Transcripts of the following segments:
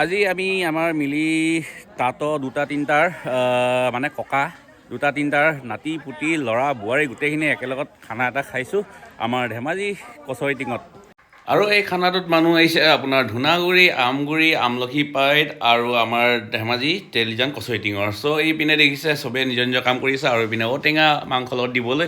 আজি আমি আমাৰ মিলি তাঁত দুটা তিনিটাৰ মানে ককা দুটা তিনিটাৰ নাতি পুতি ল'ৰা বোৱাৰী গোটেইখিনি একেলগত খানা এটা খাইছোঁ আমাৰ ধেমাজি কচৰি টিঙত। আৰু এই খানাটোত মানুহ আহিছে আপোনাৰ ধূনাগুৰি, আমগুৰি, আমলখি পাইট আৰু আমাৰ ধেমাজি তেলিজান কচৰি টিঙৰ। চ' এইপিনে দেখিছে চবেই নিজৰ নিজৰ কাম কৰিছে আৰু এইপিনে ঔটেঙা মাংস লগত দিবলৈ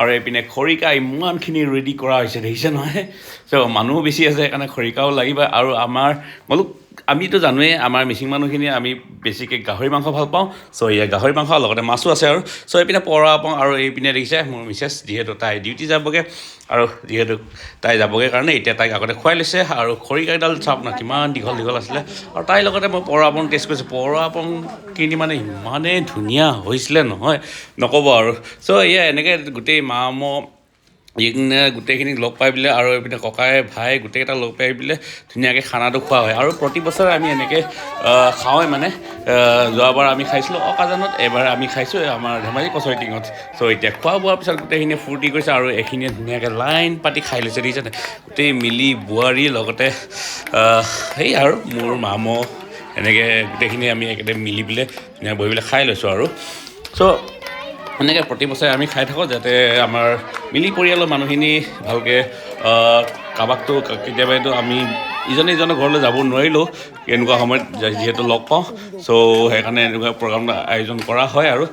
আৰু এইপিনে খৰিকা ইমানখিনি ৰেডি কৰা হৈছে দেখিছে নহয়। চ' মানুহো বেছি আছে সেইকাৰণে খৰিকাও লাগিব। আৰু আমিতো জানোৱেই আমাৰ মিচিং মানুহখিনি আমি বেছিকৈ গাহৰি মাংস ভাল পাওঁ। চ' এয়া গাহৰি মাংস লগতে মাছো আছে আৰু চ' এইপিনে পৰা পাওঁ আৰু এইপিনে দেখিছে মোৰ মিছেছ যিহেতু তাই ডিউটি যাবগৈ আৰু যিহেতু তাই যাবগৈ কাৰণে এতিয়া তাইক আগতে খুৱাই লৈছে আৰু খৰিকাডাল চাওক না কিমান দীঘল দীঘল আছিলে আৰু তাইৰ লগতে মই পৰা আপং টেষ্ট কৰিছোঁ। পৰা আপংখিনি মানে ইমানেই ধুনীয়া হৈছিলে নহয় নক'ব আৰু। চ' এয়া এনেকৈ গোটেই এইপিনে গোটেইখিনিক লগ পাই পেলাই আৰু এইপিনে ককাই ভাই গোটেইকেইটা লগ পাই পেলাই ধুনীয়াকৈ খানাটো খোৱা হয় আৰু প্ৰতি বছৰে আমি এনেকৈ খাওঁৱে মানে যোৱাবাৰ আমি খাইছিলোঁ অকাজানত, এবাৰ আমি খাইছোঁ আমাৰ ধেমাজি কচৰি টিঙত। চ' এতিয়া খোৱা বোৱাৰ পিছত গোটেইখিনিয়ে ফূৰ্তি কৰিছে আৰু এইখিনিয়ে ধুনীয়াকৈ লাইন পাতি খাই লৈছে দেখিছেনে গোটেই মিলি বোৱাৰী লগতে সেই আৰু মোৰ মামো এনেকৈ গোটেইখিনি আমি একেবাৰে মিলি পেলাই ধুনীয়া বহি পেলাই খাই লৈছোঁ আৰু। চ' এনেকৈ প্ৰতি বছৰে আমি খাই থাকোঁ যাতে আমাৰ মিলি পৰিয়ালৰ মানুহখিনি ভালকৈ কাৰোবাকতো কেতিয়াবাতো আমি ইজনে সিজনৰ ঘৰলৈ যাব নোৱাৰিলেও এনেকুৱা সময়ত যিহেতু লগ পাওঁ চ' সেইকাৰণে এনেকুৱা প্ৰগ্ৰাম আয়োজন কৰা হয় আৰু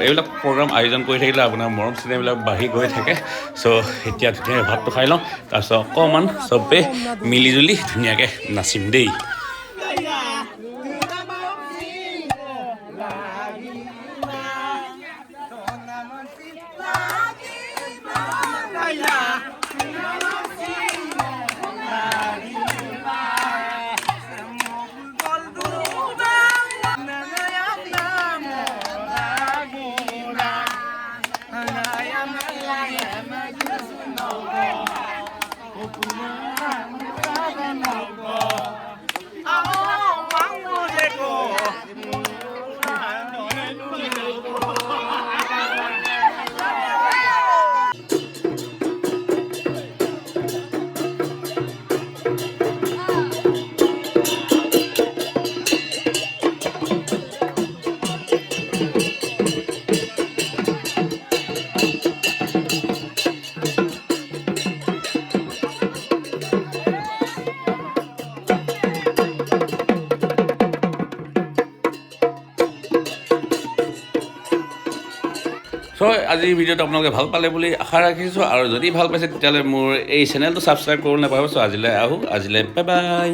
এইবিলাক প্ৰগ্ৰাম আয়োজন কৰি থাকিলে আপোনাৰ মৰম চেনেহবিলাক বাঢ়ি গৈ থাকে। চ' এতিয়া ধুনীয়াকৈ ভাতটো খাই লওঁ তাৰপিছত অকণমান চবেই মিলিজুলি ধুনীয়াকৈ নাচিম দেই। চ' আজিৰ ভিডিঅ'টো আপোনালোকে ভাল পালে বুলি আশা ৰাখিছোঁ আৰু যদি ভাল পাইছে তেতিয়াহ'লে মোৰ এই চেনেলটো ছাবস্ক্ৰাইব কৰিবলৈ নাপাহৰিব। চ' আজিলৈ আহোঁ, আজিলৈ বাই বাই।